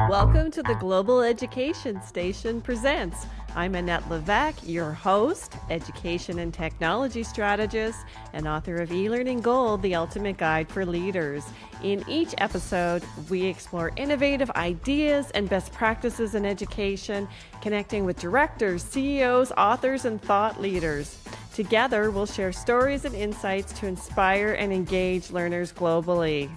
Welcome to the Global Education Station Presents. I'm Annette Levesque, your host, education and technology strategist, and author of eLearning Gold, the ultimate guide for leaders. In each episode, we explore innovative ideas and best practices in education, connecting with directors, CEOs, authors, and thought leaders. Together, we'll share stories and insights to inspire and engage learners globally.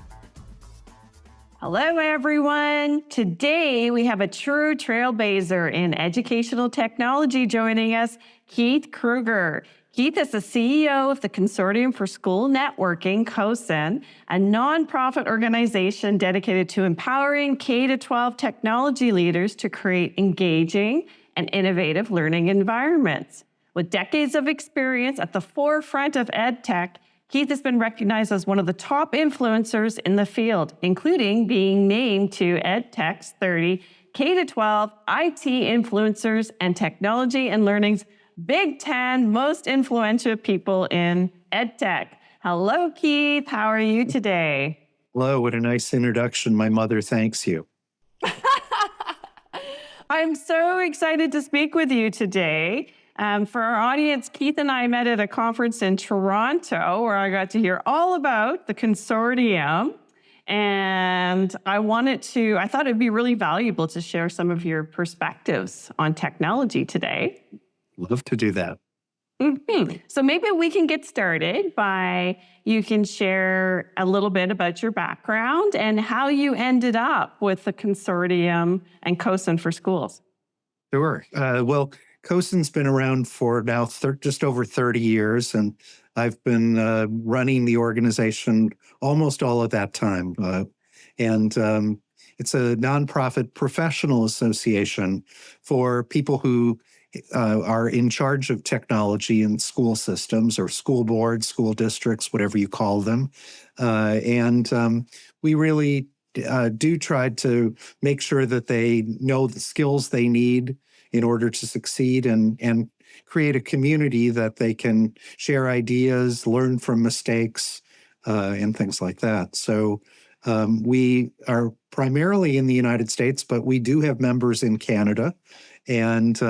Hello, everyone. Today, we have a true trailblazer in educational technology joining us, Keith Krueger. Keith is the CEO of the Consortium for School Networking, CoSN, a nonprofit organization dedicated to empowering K-12 technology leaders to create engaging and innovative learning environments. With decades of experience at the forefront of EdTech, Keith has been recognized as one of the top influencers in the field, including being named to EdTech's 30 K-12 IT Influencers and Technology and Learning's Big 10 Most Influential People in EdTech. Hello, Keith. How are you today? Hello. What a nice introduction. My mother thanks you. I'm so excited to speak with you today. For our audience, Keith and I met at a conference in Toronto where I got to hear all about the Consortium. And I thought it'd be really valuable to share some of your perspectives on technology today. Love to do that. Mm-hmm. So maybe we can get started by you can share a little bit about your background and how you ended up with the Consortium and CoSN for Schools. Sure. Well, CoSN's been around for now just over 30 years, and I've been running the organization almost all of that time. It's a nonprofit professional association for people who are in charge of technology in school systems or school boards, school districts, whatever you call them. We really do try to make sure that they know the skills they need in order to succeed and create a community that they can share ideas, learn from mistakes, and things like that. So we are primarily in the United States, but we do have members in Canada. And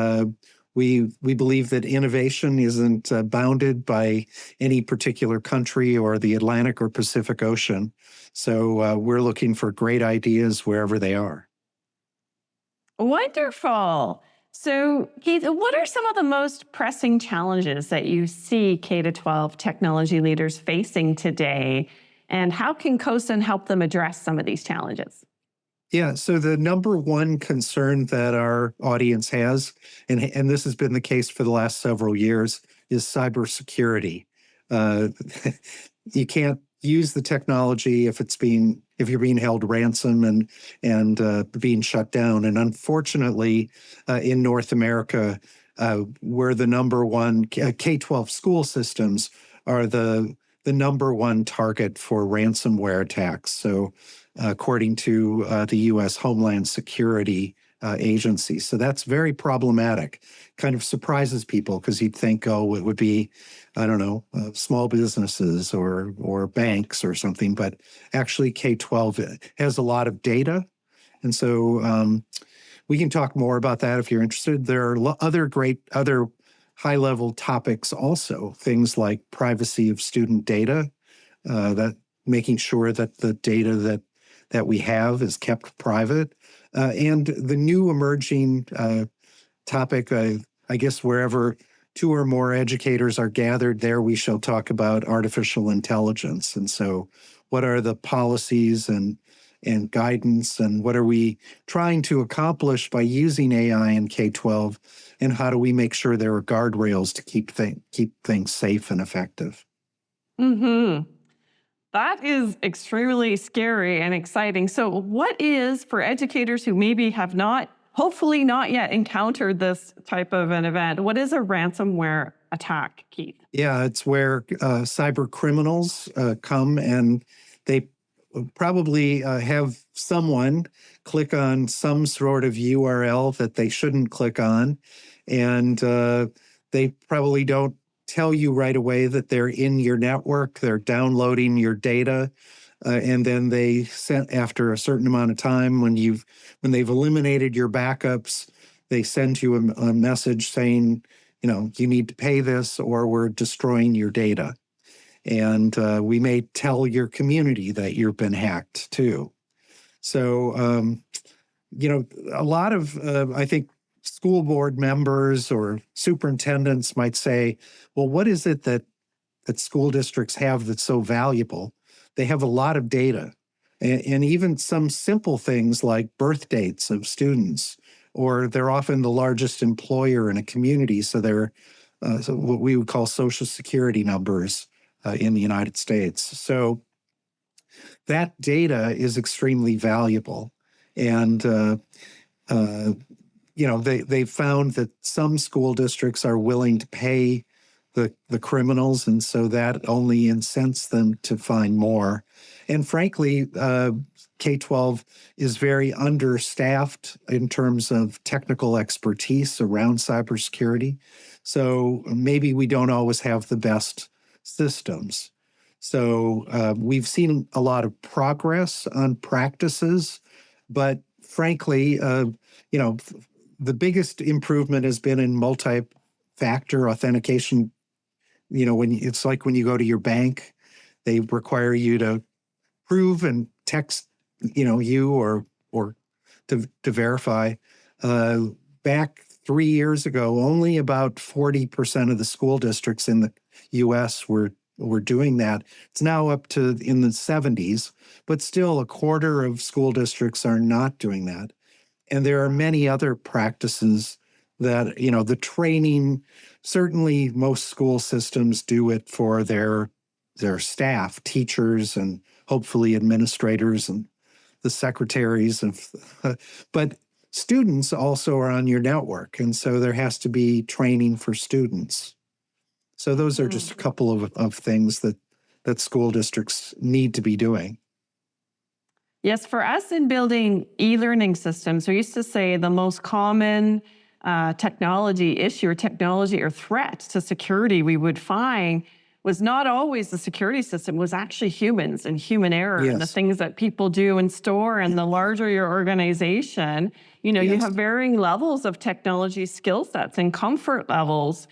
we believe that innovation isn't bounded by any particular country or the Atlantic or Pacific Ocean. So we're looking for great ideas wherever they are. Wonderful. So, Keith, what are some of the most pressing challenges that you see K-12 technology leaders facing today? And how can CoSN help them address some of these challenges? Yeah, so the number one concern that our audience has, and this has been the case for the last several years, is cybersecurity. You can't use the technology if you're being held ransom and being shut down. And unfortunately, in North America, we're the number one. K-12 school systems are the number one target for ransomware attacks. So, according to the U.S. Homeland Security Agency. So that's very problematic. Kind of surprises people because you'd think, oh, it would be, I don't know, small businesses or banks or something. But actually, K-12 has a lot of data. And so we can talk more about that if you're interested. There are other high-level topics also, things like privacy of student data, that making sure that the data that we have is kept private. And the new emerging topic, I guess wherever two or more educators are gathered, there we shall talk about artificial intelligence. And so what are the policies and guidance, and what are we trying to accomplish by using AI in K-12, and how do we make sure there are guardrails to keep things safe and effective? Mm-hmm. That is extremely scary and exciting. So what is, for educators who maybe have hopefully not yet encountered this type of an event, what is a ransomware attack, Keith? Yeah, it's where cyber criminals come and they probably have someone click on some sort of URL that they shouldn't click on. And they probably don't tell you right away that they're in your network, they're downloading your data. and then they sent, after a certain amount of time, when they've eliminated your backups, they send you a message saying, you need to pay this or we're destroying your data. And we may tell your community that you've been hacked too. So, a lot of, I think, school board members or superintendents might say, well, what is it that school districts have that's so valuable? They have a lot of data, and even some simple things like birth dates of students, or they're often the largest employer in a community, so they're what we would call Social Security numbers in the United States. So that data is extremely valuable. And, they found that some school districts are willing to pay the criminals, and so that only incents them to find more. And frankly, K-12 is very understaffed in terms of technical expertise around cybersecurity. So maybe we don't always have the best systems. So we've seen a lot of progress on practices, but frankly, the biggest improvement has been in multi-factor authentication. It's like when you go to your bank, they require you to prove and text, you or to verify. Back 3 years ago, only about 40% of the school districts in the U.S. were doing that. It's now up to in the 70s, but still a quarter of school districts are not doing that. And there are many other practices that, the training, certainly most school systems do it for their staff, teachers, and hopefully administrators and the secretaries. But students also are on your network. And so there has to be training for students. So those are just a couple of things that school districts need to be doing. Yes, for us in building e-learning systems, we used to say the most common technology issue or technology or threat to security we would find was not always the security system, was actually humans and human error and the things that people do in store. And the larger your organization, you have varying levels of technology skill sets and comfort levels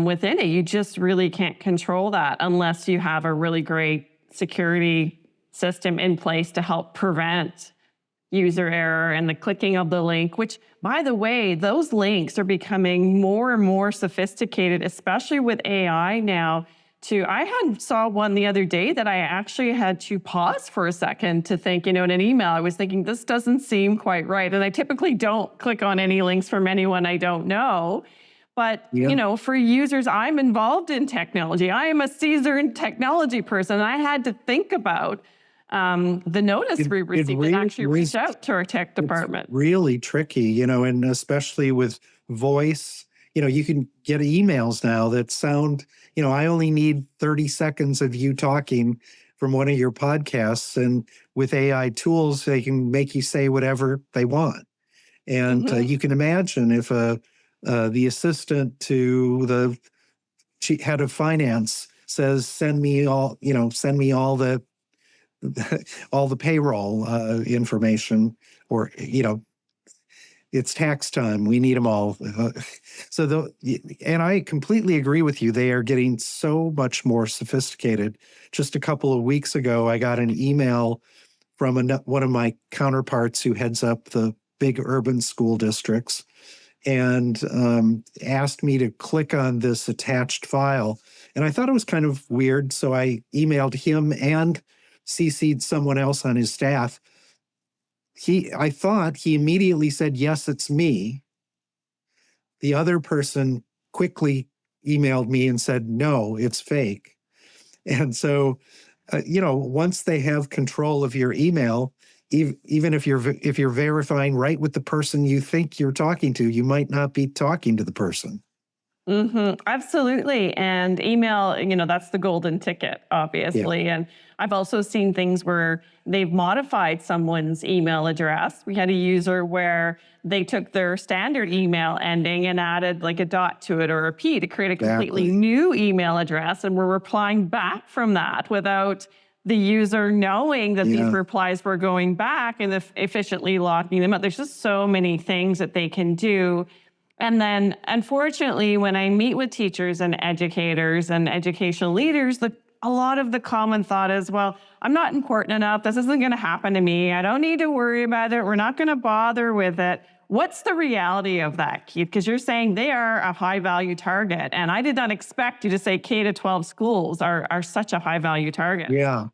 within it. You just really can't control that unless you have a really great security system in place to help prevent user error and the clicking of the link, which, by the way, those links are becoming more and more sophisticated, especially with AI now. I saw one the other day that I actually had to pause for a second to think, in an email, I was thinking, this doesn't seem quite right. And I typically don't click on any links from anyone I don't know. But, for users, I'm involved in technology. I am a seasoned technology person. And I had to think about the notice we received and actually reach out to our tech department. It's really tricky, and especially with voice, you can get emails now that sound, I only need 30 seconds of you talking from one of your podcasts. And with AI tools, they can make you say whatever they want. And you can imagine if the assistant to the head of finance says, send me all the payroll information, or, it's tax time, we need them all. And I completely agree with you. They are getting so much more sophisticated. Just a couple of weeks ago, I got an email from one of my counterparts who heads up the big urban school districts and asked me to click on this attached file. And I thought it was kind of weird. So I emailed him and CC'd someone else on his staff. I thought he immediately said, yes, it's me. The other person quickly emailed me and said, no, it's fake. And so, once they have control of your email, even if you're verifying right with the person you think you're talking to, you might not be talking to the person. Absolutely. And email, that's the golden ticket, obviously. Yeah. And I've also seen things where they've modified someone's email address. We had a user where they took their standard email ending and added like a dot to it or a P to create a completely new email address. And we're replying back from that without the user knowing that these Yeah. replies were going back and efficiently locking them up. There's just so many things that they can do. And then, unfortunately, when I meet with teachers and educators and educational leaders, a lot of the common thought is, well, I'm not important enough. This isn't going to happen to me. I don't need to worry about it. We're not going to bother with it. What's the reality of that, Keith? Because you're saying they are a high-value target. And I did not expect you to say K-12 schools are such a high-value target. Yeah.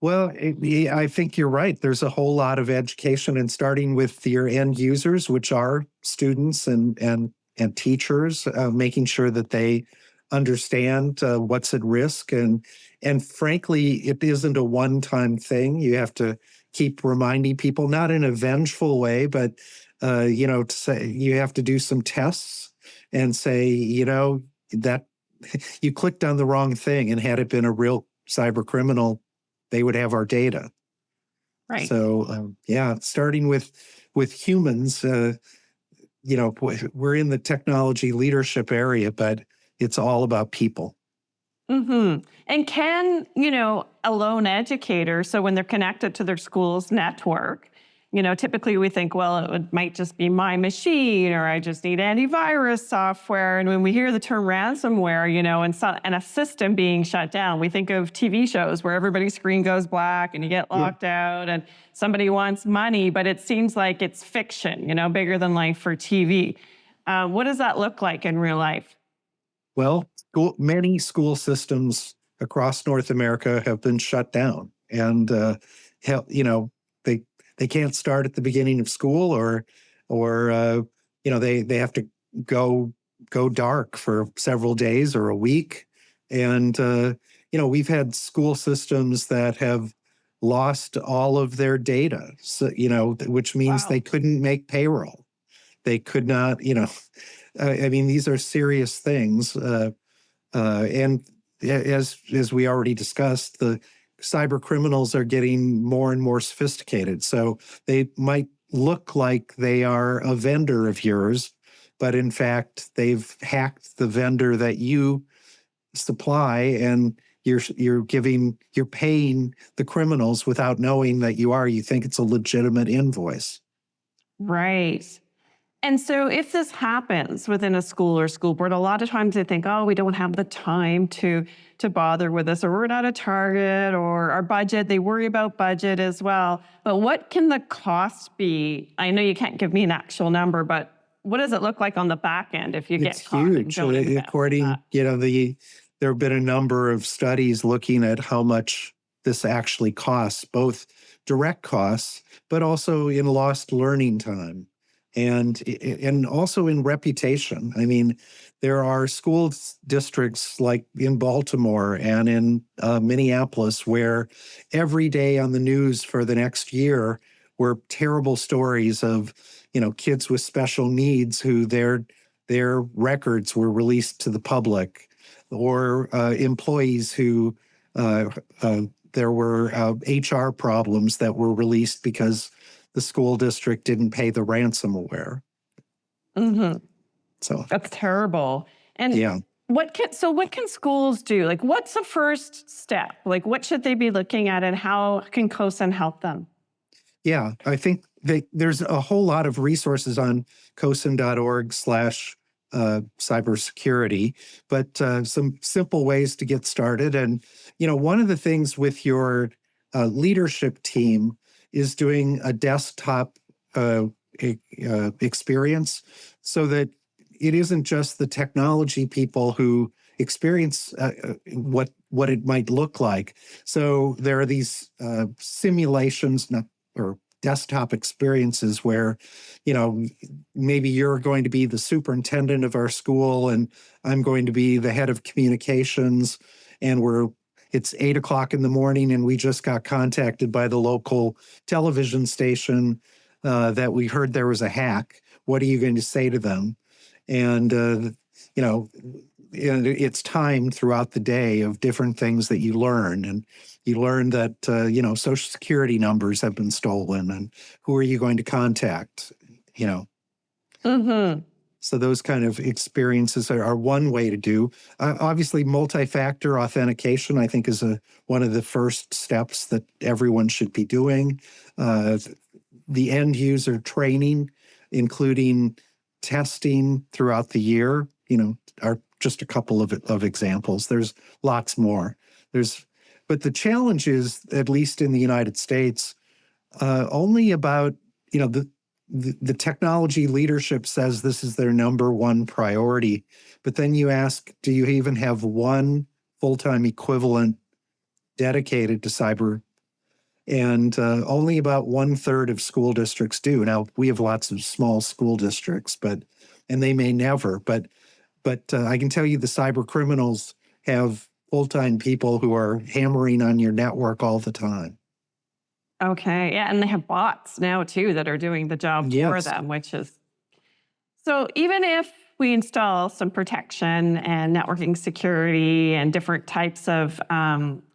Well, I think you're right. There's a whole lot of education, and starting with your end users, which are students and teachers, making sure that they understand what's at risk. And frankly, it isn't a one-time thing. You have to keep reminding people, not in a vengeful way, but to say you have to do some tests and say, that you clicked on the wrong thing, and had it been a real cyber criminal, they would have our data. Right. So starting with humans, we're in the technology leadership area, but it's all about people. Mm-hmm. And can, a lone educator, so when they're connected to their school's network, typically we think, well, it might just be my machine, or I just need antivirus software. And when we hear the term ransomware, and a system being shut down, we think of TV shows where everybody's screen goes black and you get locked out and somebody wants money, but it seems like it's fiction, bigger than life for TV. What does that look like in real life? Well, many school systems across North America have been shut down, and they can't start at the beginning of school, or they have to go dark for several days or a week. And we've had school systems that have lost all of their data, so which means they couldn't make payroll. They could not, these are serious things. And as we already discussed, the cyber criminals are getting more and more sophisticated. So they might look like they are a vendor of yours, but in fact, they've hacked the vendor that you supply, and you're paying the criminals without knowing that you think it's a legitimate invoice. Right. And so if this happens within a school or school board, a lot of times they think, oh, we don't have the time to bother with this, or we're not a target, or our budget. They worry about budget as well. But what can the cost be? I know you can't give me an actual number, but what does it look like on the back end if you get caught? It's huge. According, there have been a number of studies looking at how much this actually costs, both direct costs, but also in lost learning time. And also in reputation. I mean, there are school districts like in Baltimore and in Minneapolis where every day on the news for the next year were terrible stories of, kids with special needs who their records were released to the public, or employees who there were HR problems that were released because the school district didn't pay the ransomware. Mm-hmm. So that's terrible. And what can schools do? Like, what's the first step? Like, what should they be looking at, and how can CoSN help them? Yeah, I think there's a whole lot of resources on CoSN.org/cybersecurity, but some simple ways to get started. And, one of the things with your leadership team is doing a desktop experience, so that it isn't just the technology people who experience what it might look like. So there are these simulations or desktop experiences where, maybe you're going to be the superintendent of our school, and I'm going to be the head of communications, and it's 8 o'clock in the morning, and we just got contacted by the local television station that we heard there was a hack. What are you going to say to them? And, it's timed throughout the day of different things that you learn. And you learn that, Social Security numbers have been stolen, and who are you going to contact, Mm-hmm. So those kind of experiences are one way to do. Obviously, multi-factor authentication, I think, is one of the first steps that everyone should be doing. The end user training, including testing throughout the year, are just a couple of examples. There's lots more. But the challenge is, at least in the United States, only about, the technology leadership says this is their number one priority. But then you ask, do you even have one full-time equivalent dedicated to cyber? And only about 1/3 of school districts do. Now, we have lots of small school districts, and they may never, but I can tell you the cyber criminals have full-time people who are hammering on your network all the time. Okay. Yeah. And they have bots now too that are doing the job for Yes. them, which is so even if we install some protection and networking security and different types of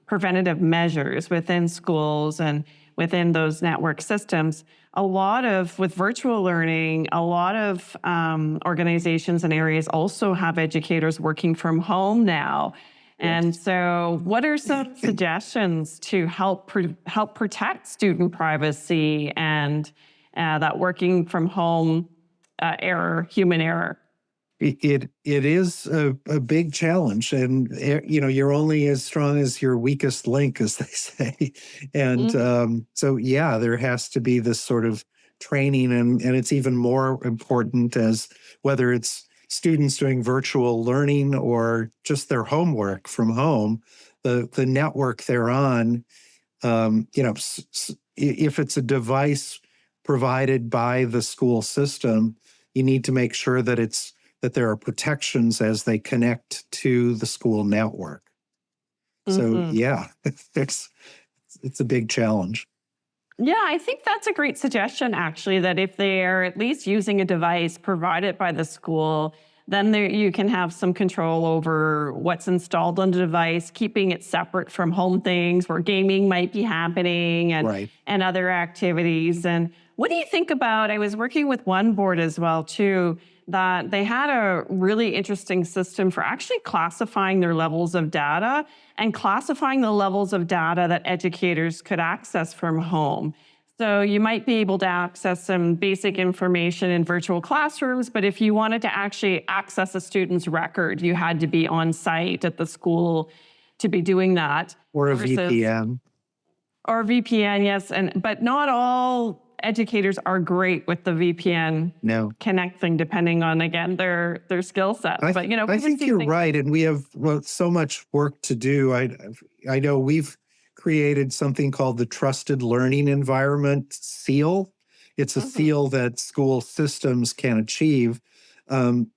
preventative measures within schools and within those network systems, with virtual learning, a lot of organizations and areas also have educators working from home now. And so what are some suggestions to help protect student privacy and that working from home human error? It is a big challenge, and you're only as strong as your weakest link, as they say. And so, yeah, there has to be this sort of training, and it's even more important as whether it's students doing virtual learning or just their homework from home, the network they're on, if it's a device provided by the school system, you need to make sure that there are protections as they connect to the school network. So yeah, it's a big challenge. Yeah, I think that's a great suggestion, actually, that if they're at least using a device provided by the school, then you can have some control over what's installed on the device, keeping it separate from home things where gaming might be happening and other activities. And what do you think about, I was working with one board as well, too, that they had a really interesting system for actually classifying their levels of data and classifying the levels of data that educators could access from home. So you might be able to access some basic information in virtual classrooms, but if you wanted to actually access a student's record, you had to be on site at the school to be doing that. Or a VPN. Or VPN, yes. But not all educators are great with the VPN connecting, depending on, again, their skill set. I think you're right, and we have so much work to do. I know we've created something called the Trusted Learning Environment seal. It's a seal that school systems can achieve. There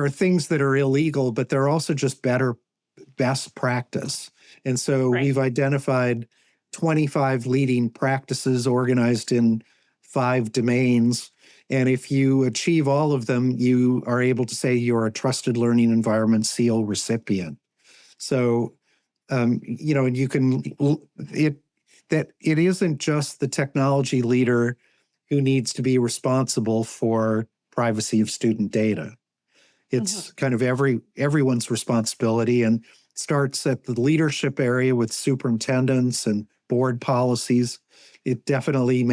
are things that are illegal, but they're also just best practice. And so we've identified 25 leading practices organized in 5 domains. And if you achieve all of them, you are able to say you're a Trusted Learning Environment seal recipient. So, and you can, it isn't just the technology leader who needs to be responsible for privacy of student data. It's kind of everyone's responsibility, and starts at the leadership area with superintendents and board policies. It definitely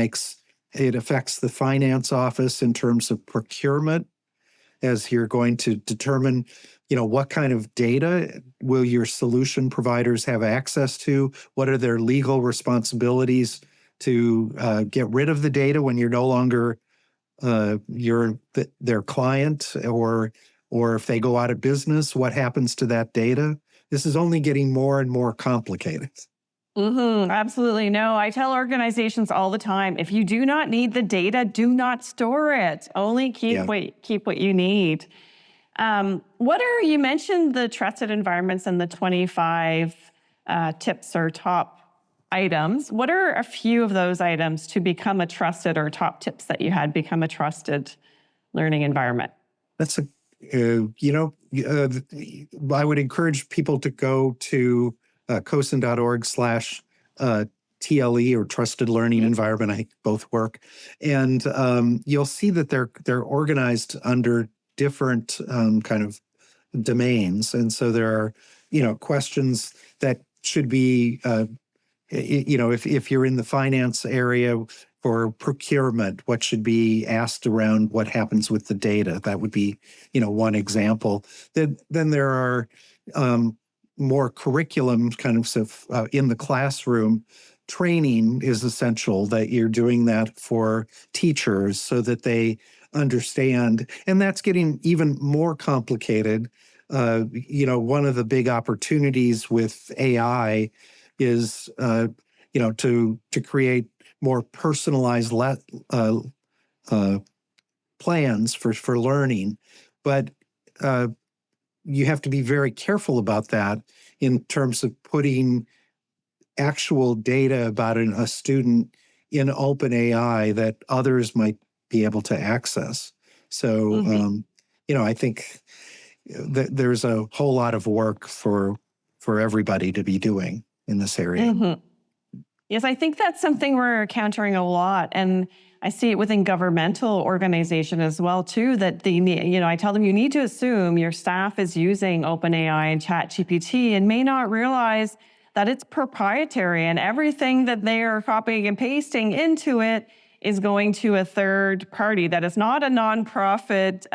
affects the finance office in terms of procurement, as you're going to determine, what kind of data will your solution providers have access to? What are their legal responsibilities to get rid of the data when you're no longer their client, or if they go out of business, what happens to that data? This is only getting more and more complicated. Absolutely. No, I tell organizations all the time, if you do not need the data, do not store it. Only keep what you need. You mentioned the trusted environments and the 25 tips or top items. What are a few of those items to become a trusted, or top tips that you had become a trusted learning environment? That's I would encourage people to go to CoSN.org/trusted TLE or trusted learning environment. I think both work. And you'll see that they're organized under different kind of domains. And so there are, questions that should be, if you're in the finance area for procurement, what should be asked around what happens with the data? That would be, one example. Then there are more curriculum kind of stuff in the classroom. Training is essential, that you're doing that for teachers so that they understand. And that's getting even more complicated. One of the big opportunities with AI is, to create more personalized plans for learning. But you have to be very careful about that in terms of putting actual data about a student in OpenAI that others might be able to access. So, I think there's a whole lot of work for everybody to be doing in this area. Yes, I think that's something we're encountering a lot. And I see it within governmental organization as well, too, that I tell them you need to assume your staff is using OpenAI and ChatGPT and may not realize that it's proprietary and everything that they are copying and pasting into it is going to a third party that is not a nonprofit,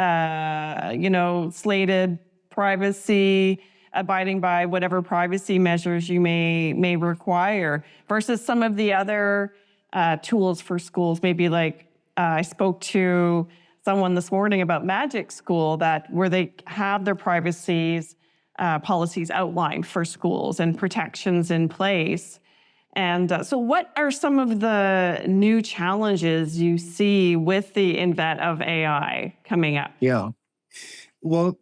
slated privacy, abiding by whatever privacy measures you may require, versus some of the other tools for schools. Maybe like I spoke to someone this morning about Magic School, where they have their privacies policies outlined for schools and protections in place. And so what are some of the new challenges you see with the advent of AI coming up? Yeah. Well,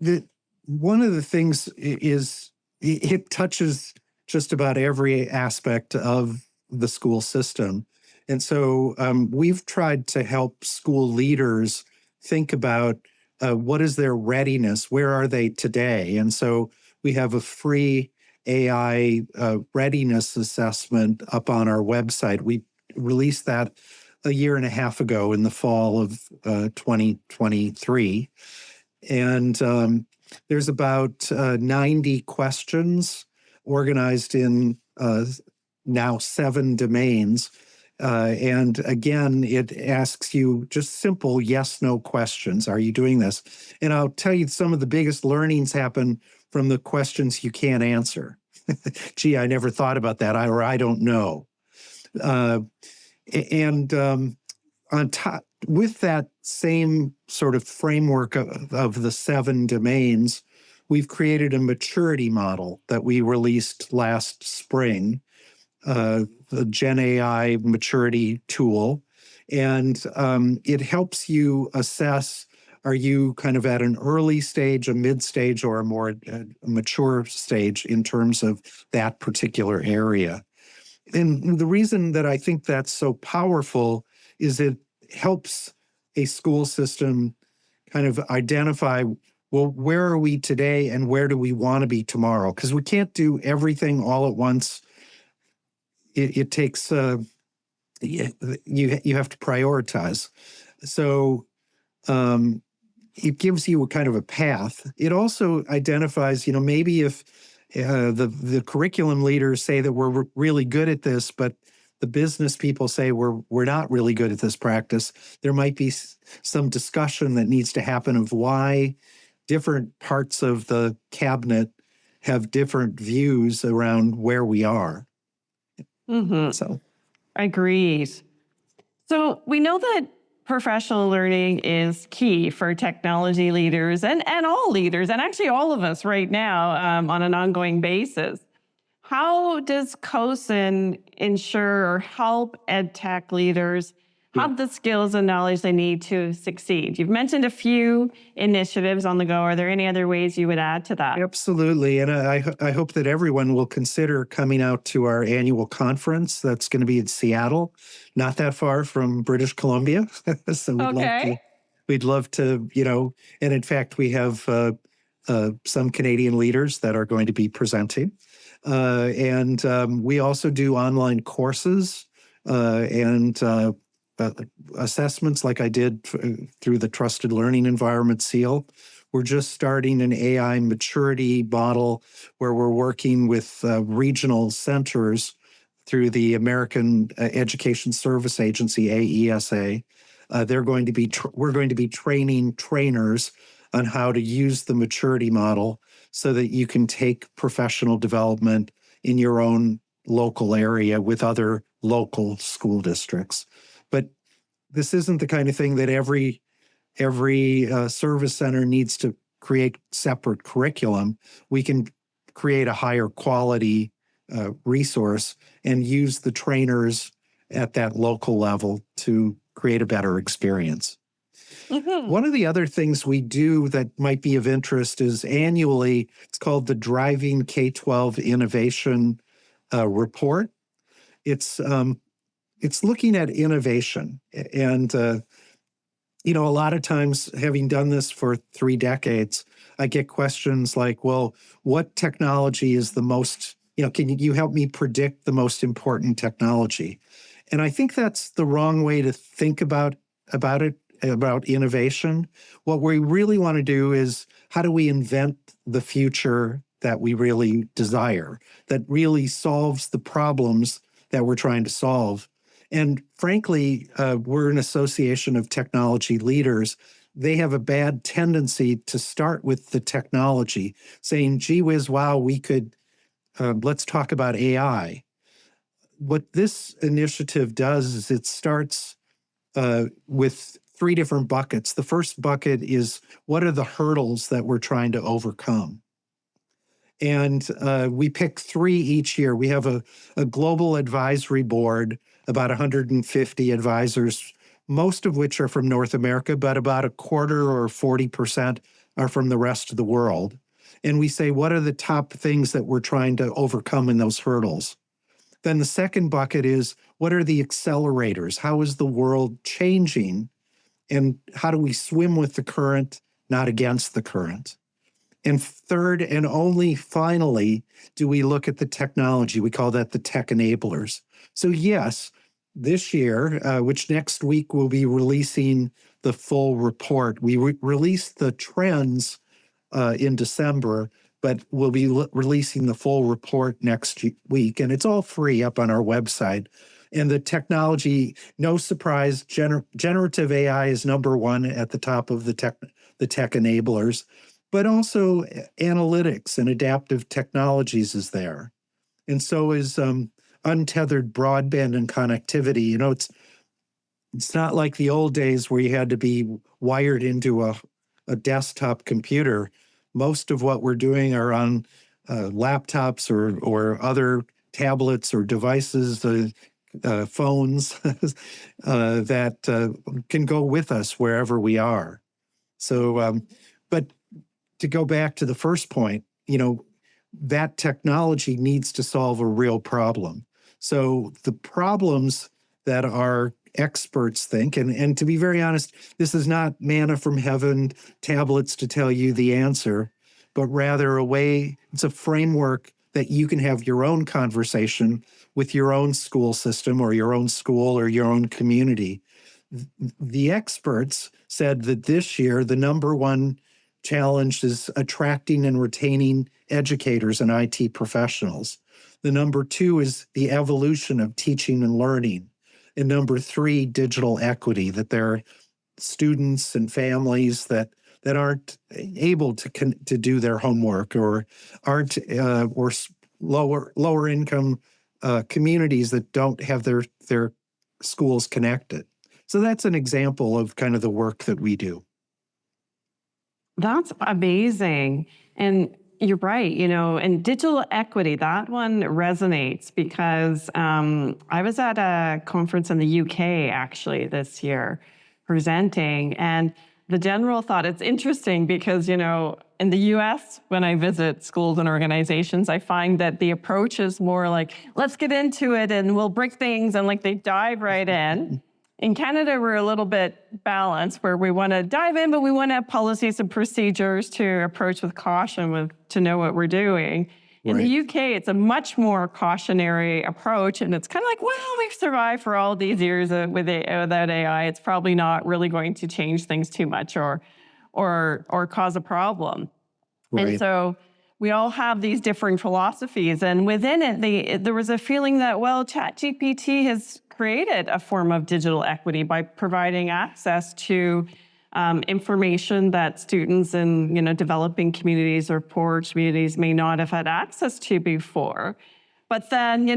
one of the things is it touches just about every aspect of the school system. And so we've tried to help school leaders think about what is their readiness, where are they today? And so we have a free AI readiness assessment up on our website. We released that a year and a half ago in the fall of 2023. And there's about 90 questions organized in now 7 domains. And again, it asks you just simple yes/no questions. Are you doing this? And I'll tell you, some of the biggest learnings happen from the questions you can't answer. Gee, I never thought about that, or I don't know. And on top, with that same sort of framework of the 7 domains, we've created a maturity model that we released last spring, the Gen AI maturity tool. And it helps you assess, are you kind of at an early stage, a mid stage, or a more mature stage in terms of that particular area? And the reason that I think that's so powerful is it helps a school system kind of identify, well, where are we today and where do we want to be tomorrow? Because we can't do everything all at once. It takes, you have to prioritize. So it gives you a kind of a path. It also identifies, maybe if the curriculum leaders say that we're really good at this, but the business people say we're not really good at this practice, there might be some discussion that needs to happen of why different parts of the cabinet have different views around where we are. So, Agreed. So we know that professional learning is key for technology leaders and all leaders, and actually all of us right now on an ongoing basis. How does CoSN ensure or help EdTech leaders have the skills and knowledge they need to succeed? You've mentioned a few initiatives on the go. Are there any other ways you would add to that? Absolutely. And I hope that everyone will consider coming out to our annual conference that's going to be in Seattle, not that far from British Columbia. So we'd love to, and in fact, we have some Canadian leaders that are going to be presenting. We also do online courses and assessments like I did through the Trusted Learning Environment SEAL. We're just starting an AI maturity model where we're working with regional centers through the American Education Service Agency, AESA. We're going to be training trainers on how to use the maturity model so that you can take professional development in your own local area with other local school districts. But this isn't the kind of thing that every service center needs to create separate curriculum. We can create a higher quality resource and use the trainers at that local level to create a better experience. Mm-hmm. One of the other things we do that might be of interest is annually, it's called the Driving K-12 Innovation Report. It's looking at innovation. And, a lot of times, having done this for 3 decades, I get questions like, well, what technology is the most, can you help me predict the most important technology? And I think that's the wrong way to think about innovation. What we really want to do is, how do we invent the future that we really desire, that really solves the problems that we're trying to solve? And frankly, we're an association of technology leaders. They have a bad tendency to start with the technology, saying, gee whiz, wow, we could, let's talk about AI. What this initiative does is it starts with 3 different buckets. The first bucket is, what are the hurdles that we're trying to overcome? And we pick 3 each year. We have a global advisory board, about 150 advisors, most of which are from North America, but about a quarter or 40% are from the rest of the world. And we say, what are the top things that we're trying to overcome in those hurdles? Then the second bucket is, what are the accelerators? How is the world changing? And how do we swim with the current, not against the current? And third, and only finally, do we look at the technology. We call that the tech enablers. So yes, this year, which next week we'll be releasing the full report. We released the trends in December, but we'll be releasing the full report next week. And it's all free up on our website. And the technology, no surprise, generative AI is number 1 at the top of the tech enablers, but also analytics and adaptive technologies is there. And so is untethered broadband and connectivity. It's not like the old days where you had to be wired into a desktop computer. Most of what we're doing are on laptops or other tablets or devices, phones that can go with us wherever we are. So, but to go back to the first point, that technology needs to solve a real problem. So the problems that our experts think, and to be very honest, this is not manna from heaven, tablets to tell you the answer, but rather it's a framework that you can have your own conversation with your own school system or your own school or your own community. The experts said that this year, the number 1 challenge is attracting and retaining educators and IT professionals. The number 2 is the evolution of teaching and learning. And number 3, digital equity, that there are students and families that aren't able to do their homework or aren't or lower income communities that don't have their schools connected. So that's an example of kind of the work that we do. That's amazing. And you're right, and digital equity, that one resonates because I was at a conference in the UK actually this year presenting, and the general thought, it's interesting because, in the US, when I visit schools and organizations, I find that the approach is more like, let's get into it and we'll break things, and they dive right in. In Canada, we're a little bit balanced where we want to dive in, but we want to have policies and procedures to approach with caution to know what we're doing. In the Right. UK, it's a much more cautionary approach, and it's kind of like, well, we've survived for all these years without AI. It's probably not really going to change things too much or cause a problem. And Right. so we all have these different philosophies, and within it, there was a feeling that, well, ChatGPT has created a form of digital equity by providing access to information that students in developing communities or poor communities may not have had access to before. But then,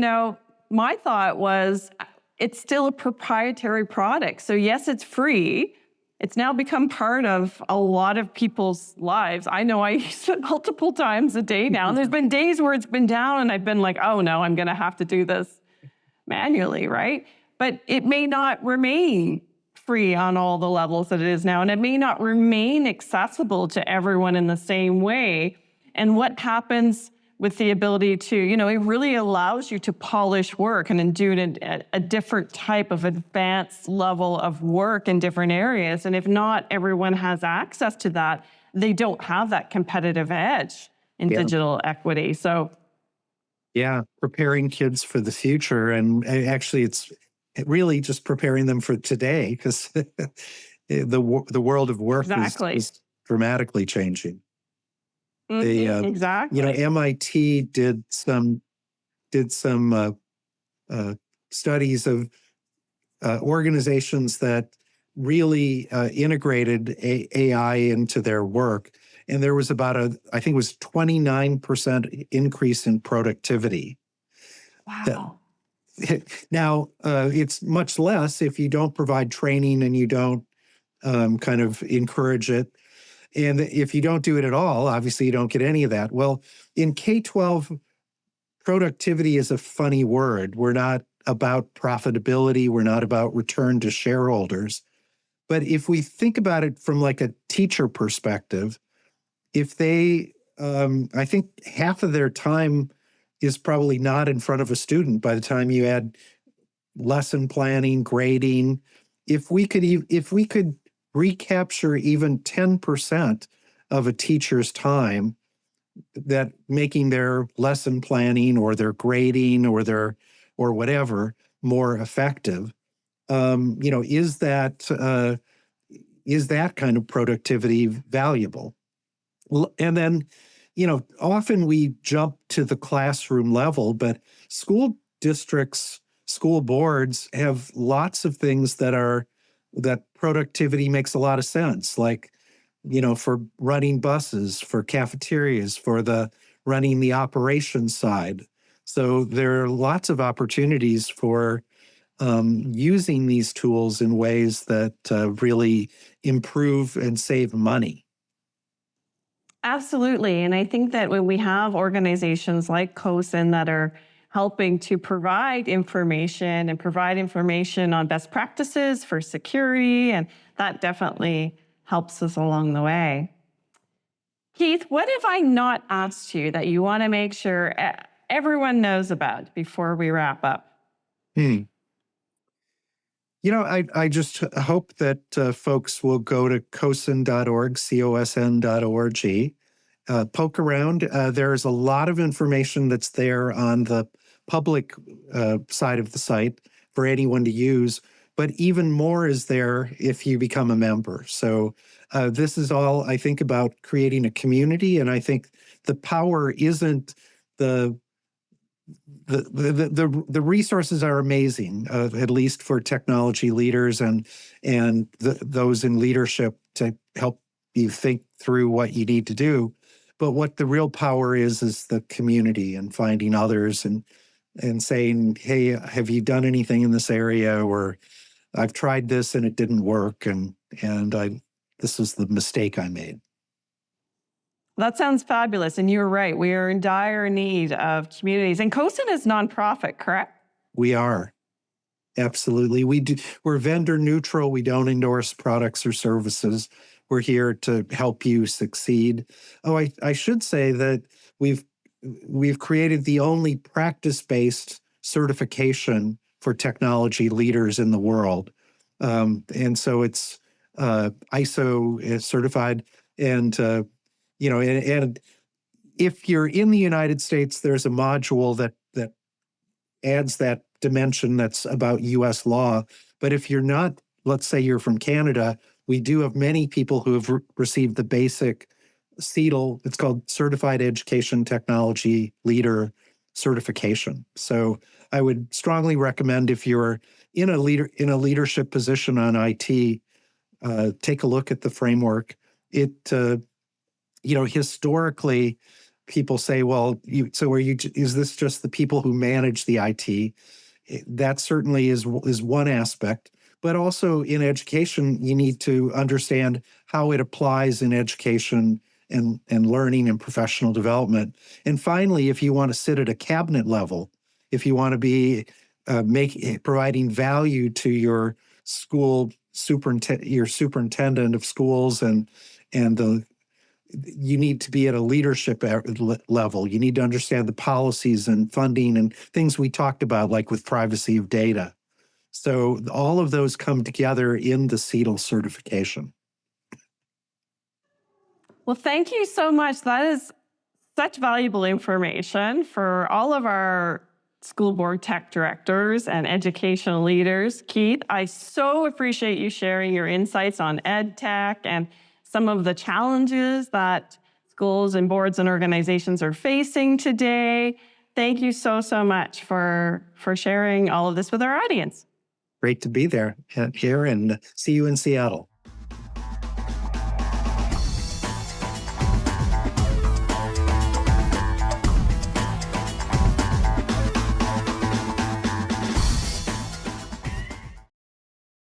my thought was, it's still a proprietary product. So yes, it's free. It's now become part of a lot of people's lives. I know I use it multiple times a day now. And there's been days where it's been down and I've been like, oh no, I'm going to have to do this manually, right? But it may not remain free on all the levels that it is now, and it may not remain accessible to everyone in the same way. And what happens with the ability to, it really allows you to polish work and then do a different type of advanced level of work in different areas. And if not everyone has access to that, they don't have that competitive edge in digital equity. So Yeah, preparing kids for the future. And actually, it's really just preparing them for today, because the world of work is dramatically changing. Exactly. MIT did some studies of organizations that really integrated AI into their work. And there was about I think it was 29% increase in productivity. Wow. Now, it's much less if you don't provide training and you don't kind of encourage it. And if you don't do it at all, obviously you don't get any of that. Well, in K-12, productivity is a funny word. We're not about profitability. We're not about return to shareholders. But if we think about it from like a teacher perspective, if they, I think half of their time is probably not in front of a student by the time you add lesson planning, grading. If we could recapture even 10% of a teacher's time, that making their lesson planning or their grading or whatever more effective, is that kind of productivity valuable? And then, often we jump to the classroom level, but school districts, school boards have lots of things that productivity makes a lot of sense, like, for running buses, for cafeterias, for running the operations side. So there are lots of opportunities for using these tools in ways that really improve and save money. Absolutely. And I think that when we have organizations like CoSN that are helping to provide information on best practices for security, and that definitely helps us along the way. Keith, what have I not asked you that you want to make sure everyone knows about before we wrap up? I just hope that folks will go to CoSN.org, CoSN.org, poke around. There's a lot of information that's there on the public side of the site for anyone to use, but even more is there if you become a member. So this is all, I think, about creating a community, and I think the power isn't the resources are amazing, at least for technology leaders and those in leadership to help you think through what you need to do. But what the real power is the community and finding others and saying, hey, have you done anything in this area? Or I've tried this and it didn't work, and this was the mistake I made. That sounds fabulous. And you're right. We are in dire need of communities. And CoSN is nonprofit, correct? We are. Absolutely. We're vendor neutral. We don't endorse products or services. We're here to help you succeed. Oh, I should say that we've created the only practice-based certification for technology leaders in the world. And so it's ISO certified, and and if you're in the United States, there's a module that adds that dimension that's about US law. But if you're not, let's say you're from Canada, we do have many people who have received the basic CETL. It's called Certified Education Technology Leader certification. So I would strongly recommend, if you're in a leadership position on IT, take a look at the framework. It historically, people say, well, is this just the people who manage the IT? That certainly is one aspect. But also in education, you need to understand how it applies in education and learning and professional development. And finally, if you want to sit at a cabinet level, if you want to be providing value to your school superintendent of schools, and you need to be at a leadership level. You need to understand the policies and funding and things we talked about, like with privacy of data. So all of those come together in the CETL certification. Well, thank you so much. That is such valuable information for all of our school board tech directors and educational leaders. Keith, I so appreciate you sharing your insights on ed tech and some of the challenges that schools and boards and organizations are facing today. Thank you so much for sharing all of this with our audience. Great to be there here, and see you in Seattle.